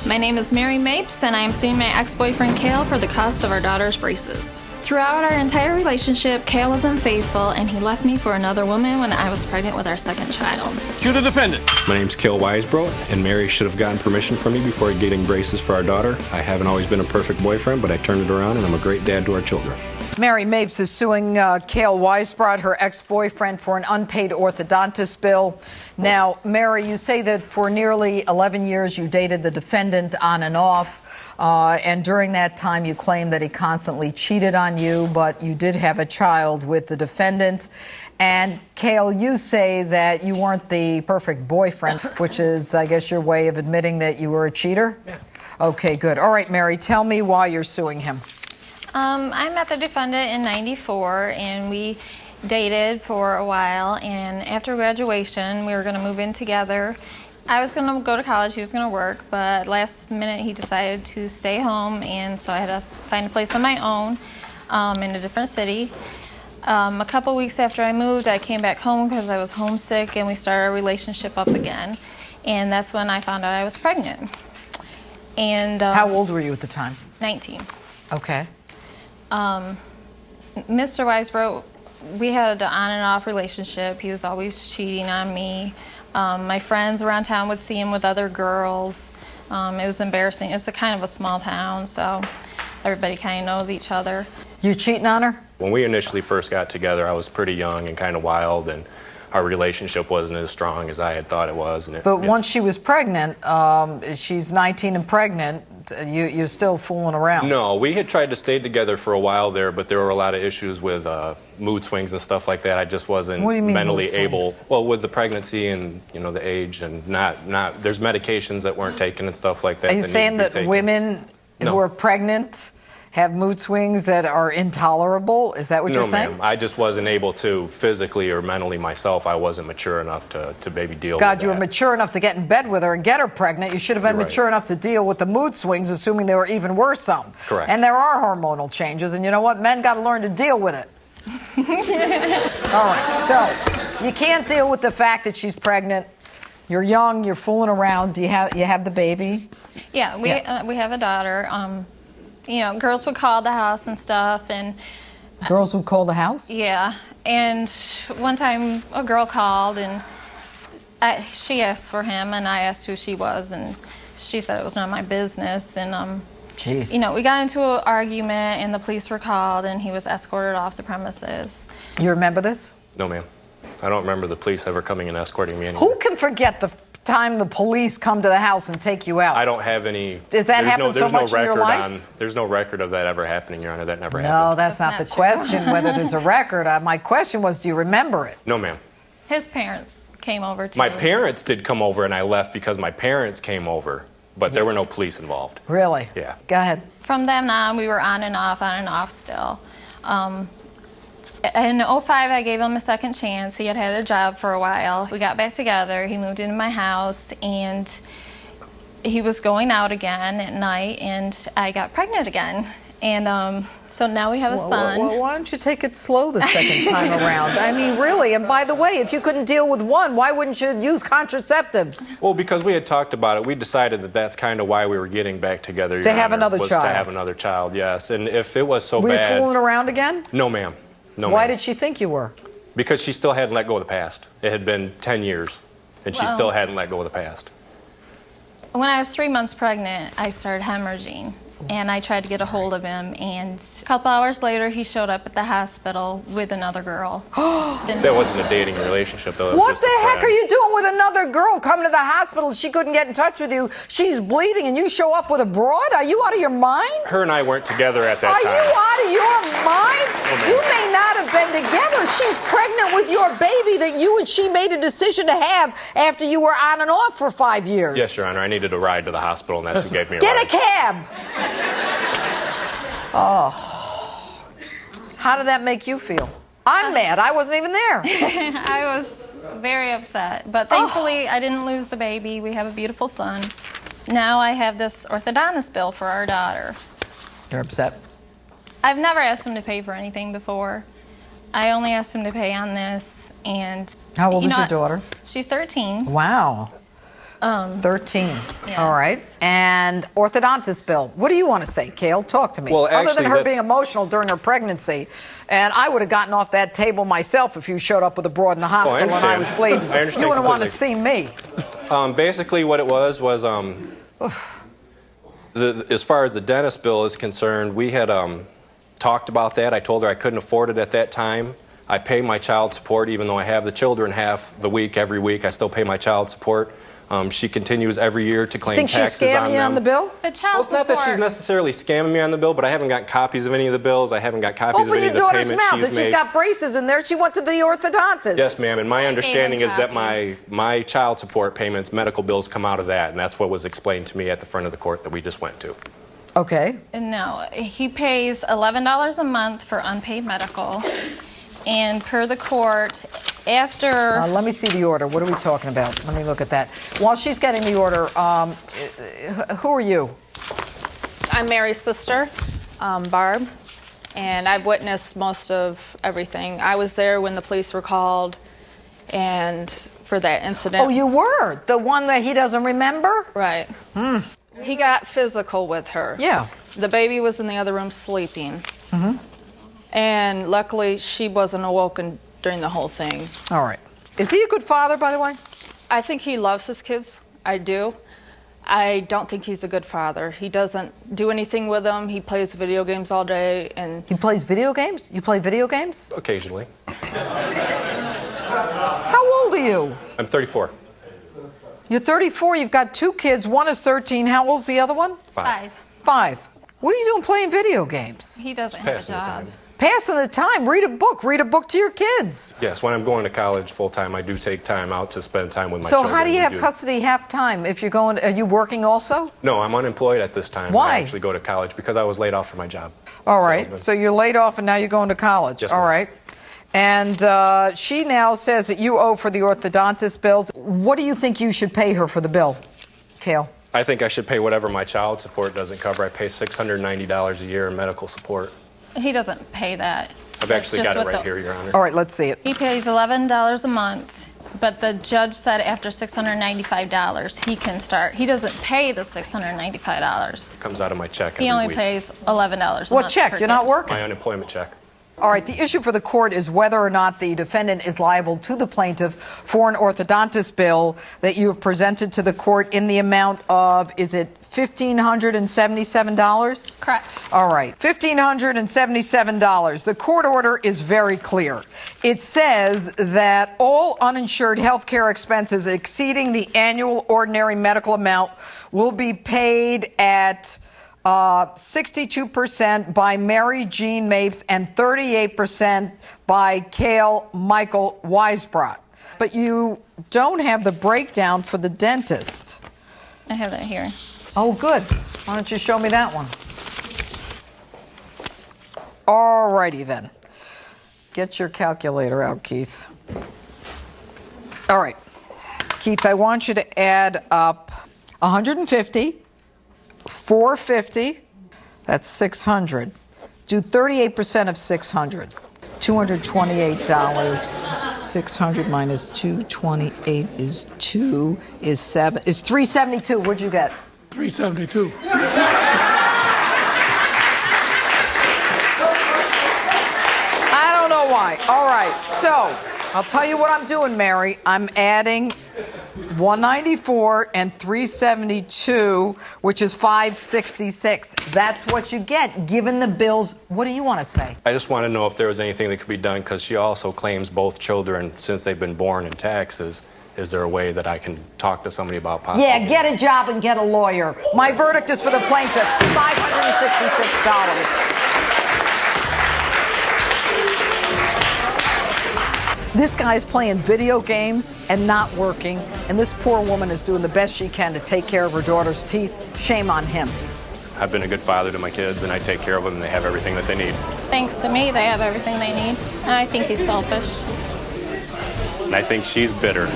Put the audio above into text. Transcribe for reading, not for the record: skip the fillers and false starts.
My name is Mary Mapes, and I am suing my ex-boyfriend Cale for the cost of our daughter's braces. Throughout our entire relationship, Cale was unfaithful, and he left me for another woman when I was pregnant with our second child. Cue the defendant. My name's Cale Weisbro, and Mary should have gotten permission from me before getting braces for our daughter. I haven't always been a perfect boyfriend, but I turned it around, and I'm a great dad to our children. Mary Mapes is suing Cale Weisbro, her ex-boyfriend, for an unpaid orthodontist bill. Now, Mary, you say that for nearly 11 years you dated the defendant on and off, and during that time you claim that he constantly cheated on you, but you did have a child with the defendant. And, Cale, you say that you weren't the perfect boyfriend, which is, I guess, your way of admitting that you were a cheater? Yeah. Okay, good. All right, Mary, tell me why you're suing him. I met the defendant in '94, and we dated for a while, and after graduation we were going to move in together. I was going to go to college, he was going to work, but last minute he decided to stay home, and so I had to find a place on my own in a different city. A couple weeks after I moved, I came back home because I was homesick, and we started our relationship up again, and that's when I found out I was pregnant. And how old were you at the time? 19. Okay. Mr. Weisbro, we had an on and off relationship. He was always cheating on me. My friends around town would see him with other girls. It was embarrassing. It's a kind of a small town, so everybody kind of knows each other. You cheating on her? When we initially first got together, I was pretty young and kind of wild, and our relationship wasn't as strong as I had thought it was. But once she was pregnant, she's 19 and pregnant, you're still fooling around. No, we had tried to stay together for a while there, but there were a lot of issues with mood swings and stuff like that. I just wasn't mentally able. Well, with the pregnancy and the age, and not there's medications that weren't taken and stuff like that. Are you saying that women who are pregnant have mood swings that are intolerable? Is that what you're saying? No, ma'am. I just wasn't able to physically or mentally myself. I wasn't mature enough to maybe deal with that. God, you were mature enough to get in bed with her and get her pregnant. You should have been mature enough to deal with the mood swings, assuming they were even worse some. Correct. And there are hormonal changes, and you know what? Men got to learn to deal with it. All right, so you can't deal with the fact that she's pregnant. You're young, you're fooling around. You have the baby? Yeah, we have a daughter. Girls would call the house and stuff, and girls would call the house? Yeah, and one time a girl called, and she asked for him, and I asked who she was, and she said it was none of my business, and Jeez. We got into an argument, and the police were called, and he was escorted off the premises. You remember this? No, ma'am. I don't remember the police ever coming and escorting me anywhere. Who can forget the time the police come to the house and take you out? I don't have any. Does that happen so much in your life? There's no record of that ever happening, Your Honor. That never happened. No, that's not the question, whether there's a record. My question was, do you remember it? No, ma'am. His parents came over too. My parents did come over, and I left because my parents came over, but there were no police involved. Really? Yeah. Go ahead. From then on, we were on and off still. In '05, I gave him a second chance. He had a job for a while. We got back together. He moved into my house, and he was going out again at night, and I got pregnant again. And so now we have a son. Well, why don't you take it slow the second time around? I mean, really. And by the way, if you couldn't deal with one, why wouldn't you use contraceptives? Well, because we had talked about it, we decided that that's kind of why we were getting back together. To have another child. To have another child, yes. And if it was so bad. Were you fooling around again? No, ma'am. No, why did she think you were? Because she still hadn't let go of the past. It had been 10 years, and she still hadn't let go of the past. When I was 3 months pregnant, I started hemorrhaging, and I tried to get a hold of him, and a couple hours later, he showed up at the hospital with another girl. That wasn't a dating relationship, though. What the heck are you doing with another girl? Come to the hospital, she couldn't get in touch with you. She's bleeding, and you show up with a broad? Are you out of your mind? Her and I weren't together at that time. Are you out of your mind? Oh, you may not have been together. She's pregnant with your baby that you and she made a decision to have after you were on and off for 5 years. Yes, Your Honor. I needed a ride to the hospital, and that's who gave me a ride. Get a cab! Oh. How did that make you feel? I'm mad. I wasn't even there. I was very upset. But thankfully, I didn't lose the baby. We have a beautiful son. Now I have this orthodontist bill for our daughter. You're upset? I've never asked him to pay for anything before. I only asked him to pay on this. And how old is your daughter? She's 13. Wow. 13. Yes. All right. And orthodontist bill. What do you want to say, Kale? Talk to me. Well, Other than actually, her being emotional during her pregnancy, and I would have gotten off that table myself if you showed up with a broad in the hospital and I was bleeding. I understand You wouldn't want to completely. see me. Basically, what it was as far as the dentist bill is concerned, we had talked about that. I told her I couldn't afford it at that time. I pay my child support, even though I have the children half the week, every week. I still pay my child support. She continues every year to claim taxes on them. Think she's scamming you on the bill? The child It's not that she's necessarily scamming me on the bill, but I haven't got copies of any of the bills. I haven't got copies of any of the payments she's made. Open your daughter's mouth. If she's got braces in there, she went to the orthodontist. Yes, ma'am, and my understanding is that copies. my child support payments, medical bills come out of that, and that's what was explained to me at the front of the court that we just went to. Okay. No, he pays $11 a month for unpaid medical. And per the court, after... Let me see the order. What are we talking about? Let me look at that. While she's getting the order, who are you? I'm Mary's sister, Barb, and I've witnessed most of everything. I was there when the police were called and for that incident. Oh, you were? The one that he doesn't remember? Right. He got physical with her. Yeah. The baby was in the other room sleeping. And luckily, she wasn't awoken during the whole thing. All right. Is he a good father, by the way? I think he loves his kids. I do. I don't think he's a good father. He doesn't do anything with them. He plays video games all day. And He plays video games? You play video games? Occasionally. How old are you? I'm 34. You're 34. You've got 2 kids. One is 13. How old's the other one? 5. 5. What are you doing playing video games? He doesn't have a Passing the job. time. Passing the time. Read a book. Read a book to your kids. Yes, when I'm going to college full-time, I do take time out to spend time with my So children. how do you We have custody half time if you're going? Are you working also? No, I'm unemployed at this time. Why? I actually go to college because I was laid off from my job. All right. So you're laid off and now you're going to college. Yes, All ma'am. right. And she now says that you owe for the orthodontist bills. What do you think you should pay her for the bill, Cale? I think I should pay whatever my child support doesn't cover. I pay $690 a year in medical support. He doesn't pay that. I've That's actually just got it what right here, Your Honor. All right, let's see it. He pays $11 a month, but the judge said after $695 he can start. He doesn't pay the $695. Comes out of my check He every only week. pays $11 a month. What check? per You're not kid. working. My unemployment check. All right, the issue for the court is whether or not the defendant is liable to the plaintiff for an orthodontist bill that you have presented to the court in the amount of, is it $1,577? Correct. All right, $1,577. The court order is very clear. It says that all uninsured health care expenses exceeding the annual ordinary medical amount will be paid at 62% by Mary Jean Mapes and 38% by Cale Michael Weisbrot. But you don't have the breakdown for the dentist. I have that here. Oh, good. Why don't you show me that one? All righty then. Get your calculator out, Keith. All right. Keith, I want you to add up 150. 450, that's 600. Do 38% of 600. $228. 600 minus 228 is 2, is 7, is 372. What'd you get? 372. I don't know why. All right, so I'll tell you what I'm doing, Mary. I'm adding 194 and 372, which is 566. That's what you get, given the bills. What do you want to say? I just want to know if there was anything that could be done, because she also claims both children since they've been born in taxes. Is there a way that I can talk to somebody about possibly? Yeah, get a job and get a lawyer. My verdict is for the plaintiff, $566. This guy's playing video games and not working, and this poor woman is doing the best she can to take care of her daughter's teeth. Shame on him. I've been a good father to my kids, and I take care of them, and they have everything that they need. Thanks to me, they have everything they need. And I think he's selfish. And I think she's bitter.